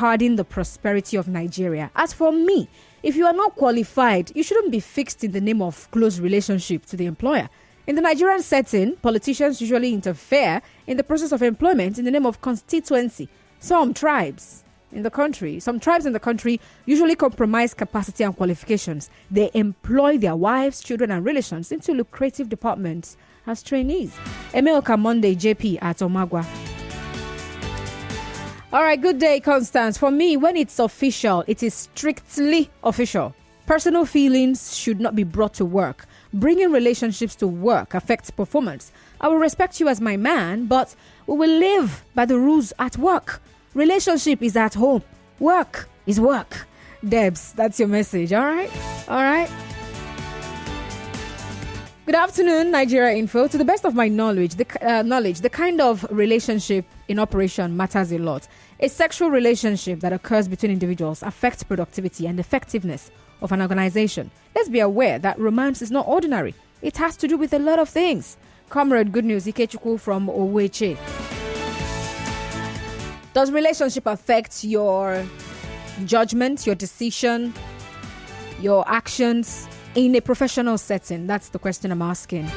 retarding the prosperity of Nigeria. As for me, if you are not qualified, you shouldn't be fixed in the name of close relationship to the employer. In the Nigerian setting, politicians usually interfere in the process of employment in the name of constituency. Some tribes in the country usually compromise capacity and qualifications. They employ their wives, children, and relations into lucrative departments as trainees. Emeoka Monday, JP at Omagwa. All right, good day, Constance. For me, when it's official, it is strictly official. Personal feelings should not be brought to work. Bringing relationships to work affects performance. I will respect you as my man, but we will live by the rules at work. Relationship is at home. Work is work. Debs, that's your message, all right? All right. Good afternoon, Nigeria Info. To the best of my knowledge, the kind of relationship in operation matters a lot. A sexual relationship that occurs between individuals affects productivity and effectiveness of an organization. Let's be aware that romance is not ordinary. It has to do with a lot of things. Comrade Good News Ikechukwu from Oweche. Does relationship affect your judgment, your decision, your actions in a professional setting? That's the question I'm asking.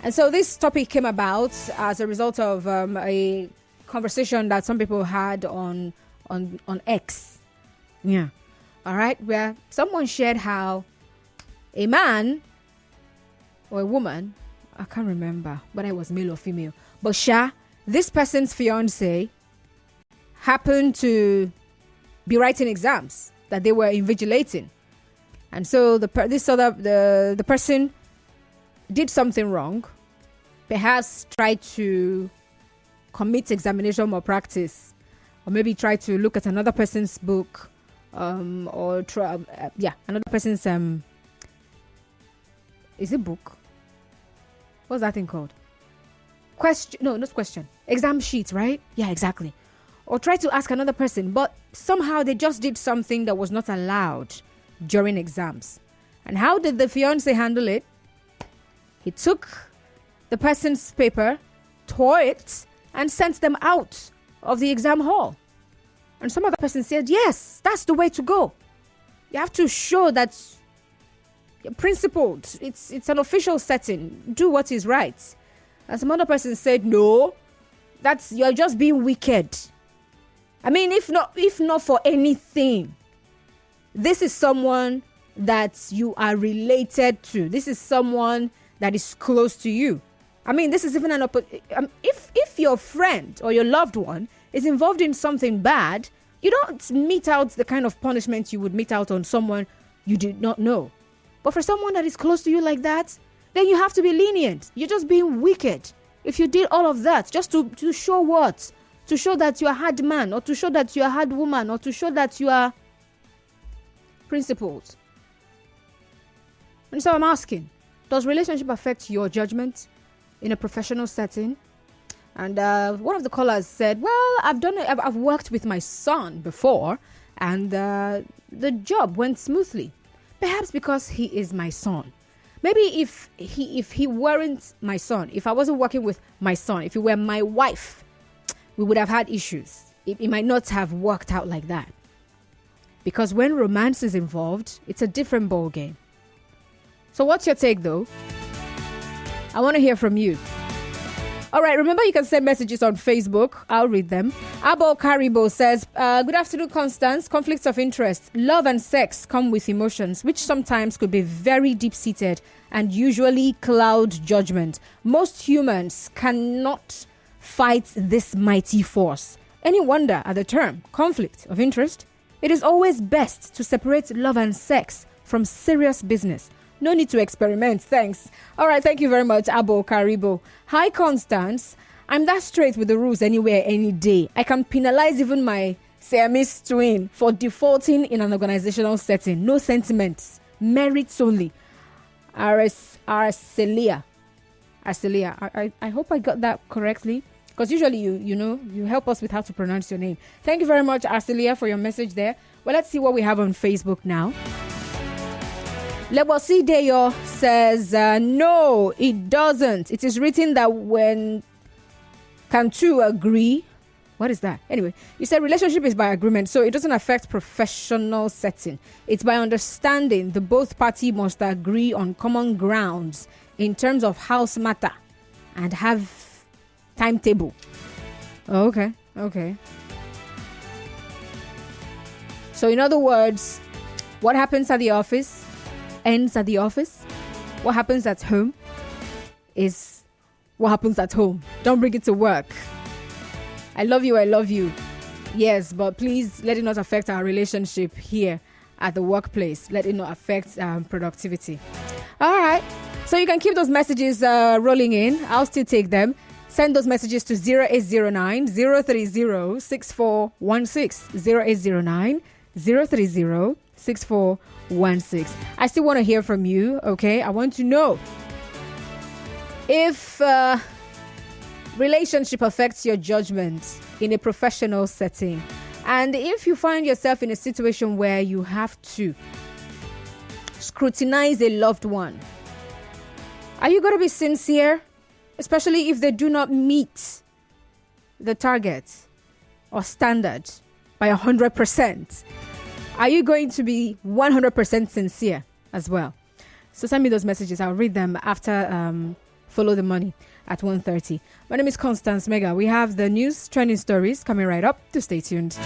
And so this topic came about as a result of a conversation that some people had on X. Yeah. All right. Where someone shared how a man or a woman, I can't remember whether it was male or female, but this person's fiance happened to be writing exams that they were invigilating. And so the person did something wrong, perhaps tried to commit examination malpractice, or maybe try to look at another person's book, or try, another person's is it book? What's that thing called? Exam sheet, right? Yeah, exactly. Or try to ask another person, but somehow they just did something that was not allowed during exams. And how did the fiancé handle it? He took the person's paper, tore it, and sent them out of the exam hall. And some other person said, yes, that's the way to go. You have to show that you're principled. It's an official setting. Do what is right. And some other person said, no, you're just being wicked. I mean, if not for anything, this is someone that you are related to. This is someone that is close to you. I mean, this is even if your friend or your loved one is involved in something bad, you don't mete out the kind of punishment you would mete out on someone you did not know. But for someone that is close to you like that, then you have to be lenient. You're just being wicked. If you did all of that, just to show what? To show that you are a hard man, or to show that you are a hard woman, or to show that you are principled. And so I'm asking, does relationship affect your judgment in a professional setting? And one of the callers said, well, I've worked with my son before, and the job went smoothly. Perhaps because he is my son. Maybe if he weren't my son, if I wasn't working with my son, if he were my wife, we would have had issues. It might not have worked out like that. Because when romance is involved, it's a different ball game. So what's your take, though? I want to hear from you. All right, remember you can send messages on Facebook. I'll read them. Abo Karibo says, good afternoon, Constance. Conflicts of interest. Love and sex come with emotions, which sometimes could be very deep-seated and usually cloud judgment. Most humans cannot fight this mighty force. Any wonder at the term conflict of interest? It is always best to separate love and sex from serious business. No need to experiment. Thanks. All right. Thank you very much, Abo Karibo. Hi, Constance. I'm that straight with the rules anywhere, any day. I can penalize even my Siamese twin for defaulting in an organizational setting. No sentiments. Merits only. Arcelia. I hope I got that correctly. Because usually you help us with how to pronounce your name. Thank you very much, Arcelia, for your message there. Well, let's see what we have on Facebook now. Lebosi Deyo says, no, it doesn't. It is written that when can two agree What is that? Anyway, you said relationship is by agreement, so it doesn't affect professional setting. It's by understanding. The both party must agree on common grounds in terms of house matter and have timetable. Okay. So in other words, what happens at the office ends at the office. What happens at home is what happens at home. Don't bring it to work. I love you. Yes, but please let it not affect our relationship here at the workplace. Let it not affect productivity. All right. So you can keep those messages rolling in. I'll still take them. Send those messages to 0809 030 6416. 0809 030 6416. I still want to hear from you, okay? I want to know if relationship affects your judgment in a professional setting. And if you find yourself in a situation where you have to scrutinize a loved one, are you going to be sincere? Especially if they do not meet the target or standard by 100%. Are you going to be 100% sincere as well? So send me those messages. I'll read them after Follow the Money at 1:30. My name is Constance Mega. We have the news trending stories coming right up. To stay tuned.